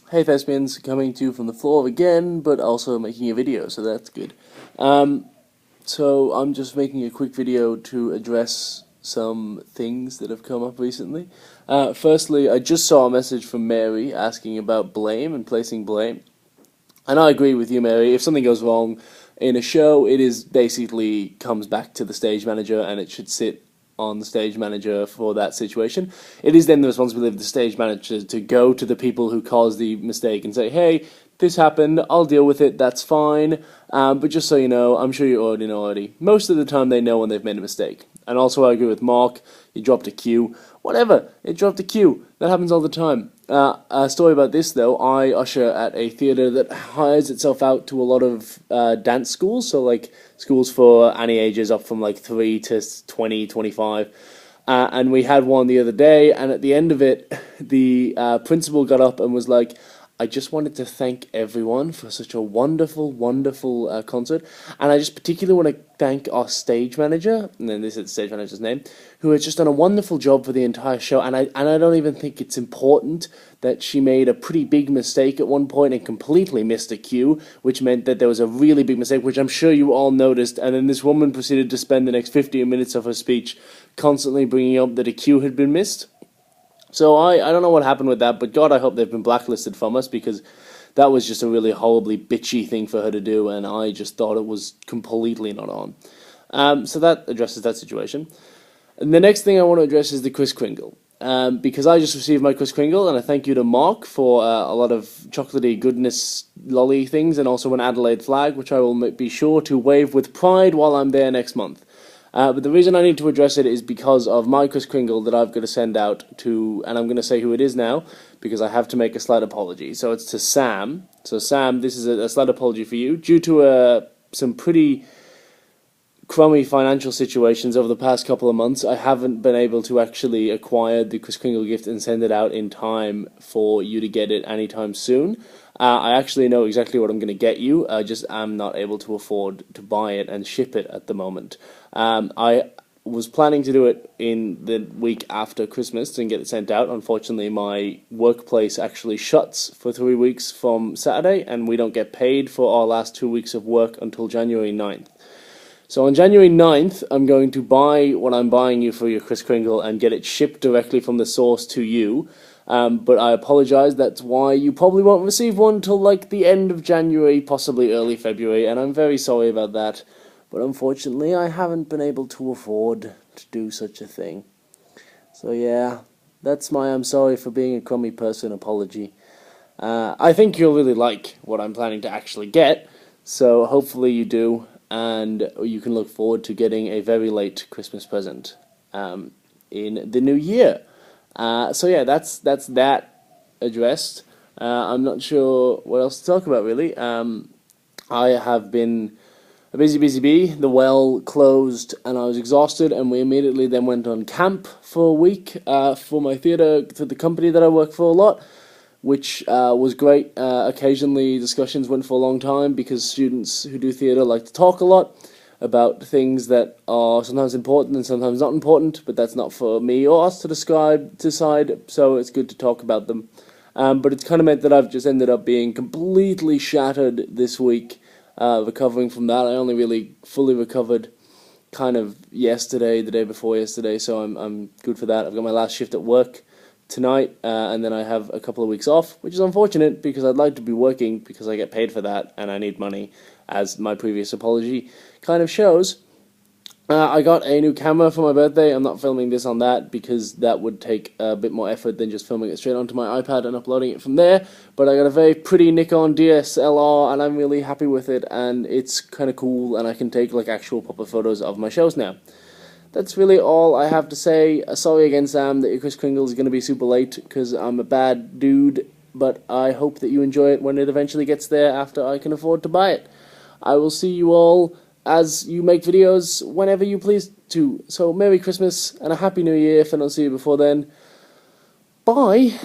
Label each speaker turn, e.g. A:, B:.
A: Hey Thespians, coming to you from the floor again, but also making a video, so that's good. So I'm just making a quick video to address some things that have come up recently. Firstly, I just saw a message from Mary asking about blame and placing blame. And I agree with you, Mary. If something goes wrong in a show, it is basically comes back to the stage manager, and it should sit on the stage manager for that situation. It is then the responsibility of the stage manager to go to the people who caused the mistake and say, hey, this happened, I'll deal with it, that's fine, but just so you know, I'm sure you already know already. Most of the time they know when they've made a mistake. And also I agree with Mark, you dropped a cue. Whatever, it dropped a cue. That happens all the time. A story about this, though, I usher at a theatre that hires itself out to a lot of dance schools, so like schools for any ages up from like 3 to 20, 25. And we had one the other day, and at the end of it, the principal got up and was like, I just wanted to thank everyone for such a wonderful, wonderful concert, and I just particularly want to thank our stage manager, and then this is the stage manager's name, who has just done a wonderful job for the entire show, and I don't even think it's important that she made a pretty big mistake at one point and completely missed a cue, which meant that there was a really big mistake, which I'm sure you all noticed, and then this woman proceeded to spend the next 15 minutes of her speech constantly bringing up that a cue had been missed. So I don't know what happened with that, but God, I hope they've been blacklisted from us, because that was just a really horribly bitchy thing for her to do, and I just thought it was completely not on. So that addresses that situation. And the next thing I want to address is the Kris Kringle. Because I just received my Kris Kringle, and I thank you to Mark for a lot of chocolatey goodness lolly things, and also an Adelaide flag, which I will be sure to wave with pride while I'm there next month. But the reason I need to address it is because of my Kris Kringle that I've got to send out to, and I'm going to say who it is now, because I have to make a slight apology. So it's to Sam. So Sam, this is a slight apology for you. Due to some pretty crummy financial situations over the past couple of months, I haven't been able to actually acquire the Kris Kringle gift and send it out in time for you to get it anytime soon. I actually know exactly what I'm going to get you, I just am not able to afford to buy it and ship it at the moment. I was planning to do it in the week after Christmas and get it sent out. Unfortunately, my workplace actually shuts for 3 weeks from Saturday, and we don't get paid for our last 2 weeks of work until January 9th. So on January 9th, I'm going to buy what I'm buying you for your Kris Kringle and get it shipped directly from the source to you. But I apologize, that's why you probably won't receive one till like the end of January, possibly early February, and I'm very sorry about that. But unfortunately, I haven't been able to afford to do such a thing. So yeah, that's my I'm sorry for being a crummy person apology. I think you'll really like what I'm planning to actually get, so hopefully you do, and you can look forward to getting a very late Christmas present in the new year. So yeah, that's that addressed. I'm not sure what else to talk about, really. I have been a busy bee. The well closed, and I was exhausted, and we immediately then went on camp for a week for my theatre, for the company that I work for a lot, which was great. Occasionally discussions went for a long time, because students who do theatre like to talk a lot about things that are sometimes important and sometimes not important, but that's not for me or us to decide, so it's good to talk about them. But it's kind of meant that I've just ended up being completely shattered this week, recovering from that. I only really fully recovered kind of yesterday, the day before yesterday, so I'm good for that. I've got my last shift at work tonight, and then I have a couple of weeks off, which is unfortunate because I'd like to be working because I get paid for that and I need money, as my previous apology kind of shows. I got a new camera for my birthday. I'm not filming this on that because that would take a bit more effort than just filming it straight onto my iPad and uploading it from there, but I got a very pretty Nikon DSLR and I'm really happy with it, and it's kind of cool, and I can take like actual proper photos of my shows now. That's really all I have to say. Sorry again, Sam, that your Kris Kringle is going to be super late because I'm a bad dude, but I hope that you enjoy it when it eventually gets there after I can afford to buy it. I will see you all as you make videos whenever you please to. So Merry Christmas and a Happy New Year if I don't see you before then. Bye!